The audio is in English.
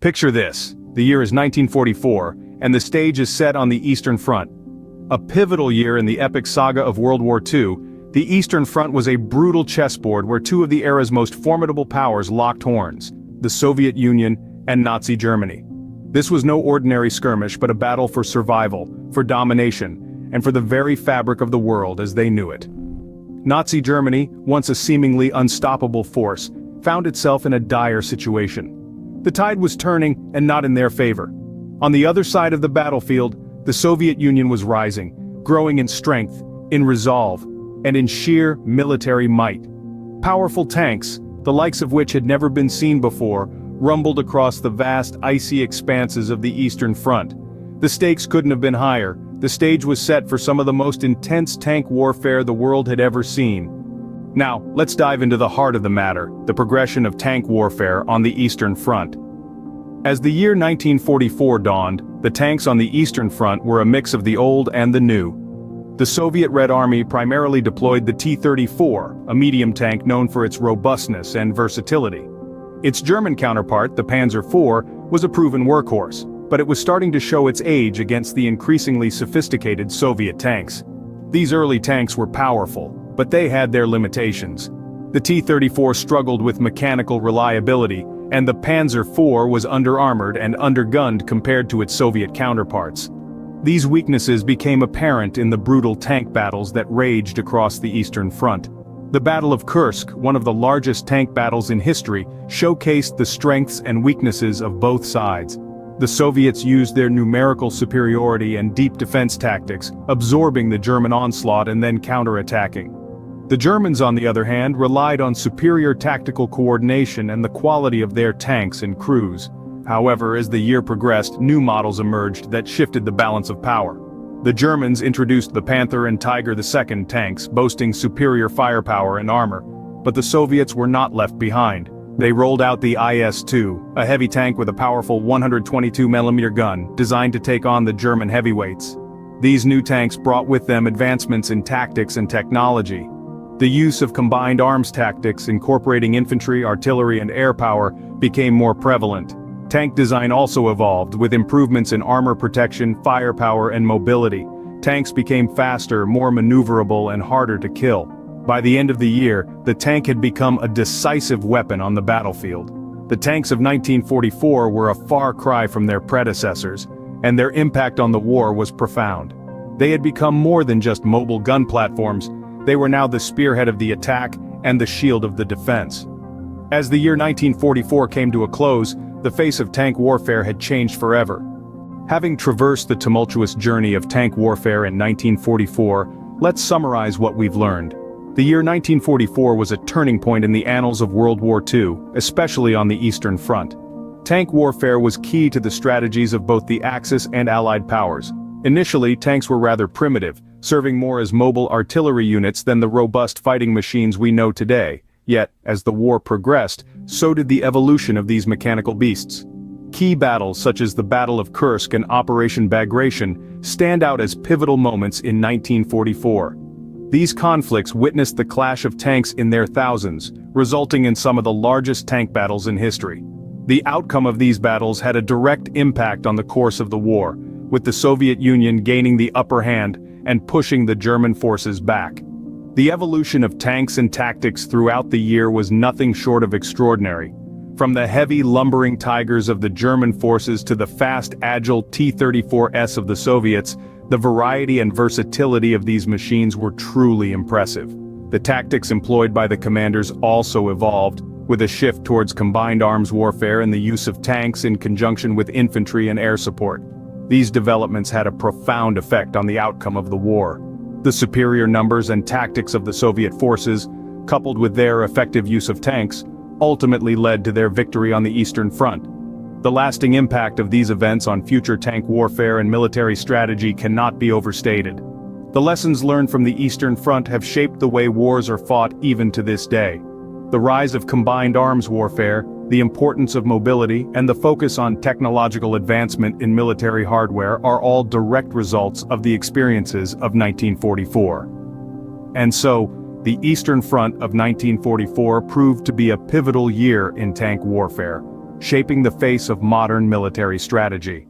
Picture this, the year is 1944, and the stage is set on the Eastern Front. A pivotal year in the epic saga of World War II, the Eastern Front was a brutal chessboard where two of the era's most formidable powers locked horns, the Soviet Union and Nazi Germany. This was no ordinary skirmish but a battle for survival, for domination, and for the very fabric of the world as they knew it. Nazi Germany, once a seemingly unstoppable force, found itself in a dire situation. The tide was turning, and not in their favor. On the other side of the battlefield, the Soviet Union was rising, growing in strength, in resolve, and in sheer military might. Powerful tanks, the likes of which had never been seen before, rumbled across the vast icy expanses of the Eastern Front. The stakes couldn't have been higher. The stage was set for some of the most intense tank warfare the world had ever seen. Now, let's dive into the heart of the matter, the progression of tank warfare on the Eastern Front. As the year 1944 dawned, the tanks on the Eastern Front were a mix of the old and the new. The Soviet Red Army primarily deployed the T-34, a medium tank known for its robustness and versatility. Its German counterpart, the Panzer IV, was a proven workhorse, but it was starting to show its age against the increasingly sophisticated Soviet tanks. These early tanks were powerful, but they had their limitations. The T-34 struggled with mechanical reliability, and the Panzer IV was under-armored and undergunned compared to its Soviet counterparts. These weaknesses became apparent in the brutal tank battles that raged across the Eastern Front. The Battle of Kursk, one of the largest tank battles in history, showcased the strengths and weaknesses of both sides. The Soviets used their numerical superiority and deep defense tactics, absorbing the German onslaught and then counterattacking. The Germans, on the other hand, relied on superior tactical coordination and the quality of their tanks and crews. However, as the year progressed, new models emerged that shifted the balance of power. The Germans introduced the Panther and Tiger II tanks, boasting superior firepower and armor. But the Soviets were not left behind. They rolled out the IS-2, a heavy tank with a powerful 122mm gun, designed to take on the German heavyweights. These new tanks brought with them advancements in tactics and technology. The use of combined arms tactics incorporating infantry, artillery, and air power became more prevalent. Tank design also evolved, with improvements in armor protection, firepower, and mobility. Tanks became faster, more maneuverable, and harder to kill. By the end of the year, the tank had become a decisive weapon on the battlefield. The tanks of 1944 were a far cry from their predecessors, and their impact on the war was profound. They had become more than just mobile gun platforms. They were now the spearhead of the attack and the shield of the defense. As the year 1944 came to a close, the face of tank warfare had changed forever. Having traversed the tumultuous journey of tank warfare in 1944, let's summarize what we've learned. The year 1944 was a turning point in the annals of World War II, especially on the Eastern Front. Tank warfare was key to the strategies of both the Axis and Allied powers. Initially, tanks were rather primitive, serving more as mobile artillery units than the robust fighting machines we know today. Yet, as the war progressed, so did the evolution of these mechanical beasts. Key battles such as the Battle of Kursk and Operation Bagration stand out as pivotal moments in 1944. These conflicts witnessed the clash of tanks in their thousands, resulting in some of the largest tank battles in history. The outcome of these battles had a direct impact on the course of the war, with the Soviet Union gaining the upper hand and pushing the German forces back. The evolution of tanks and tactics throughout the year was nothing short of extraordinary. From the heavy, lumbering Tigers of the German forces to the fast, agile T-34s of the Soviets, the variety and versatility of these machines were truly impressive. The tactics employed by the commanders also evolved, with a shift towards combined arms warfare and the use of tanks in conjunction with infantry and air support. These developments had a profound effect on the outcome of the war. The superior numbers and tactics of the Soviet forces, coupled with their effective use of tanks, ultimately led to their victory on the Eastern Front. The lasting impact of these events on future tank warfare and military strategy cannot be overstated. The lessons learned from the Eastern Front have shaped the way wars are fought even to this day. The rise of combined arms warfare, the importance of mobility, and the focus on technological advancement in military hardware are all direct results of the experiences of 1944. And so, the Eastern Front of 1944 proved to be a pivotal year in tank warfare. shaping the face of modern military strategy.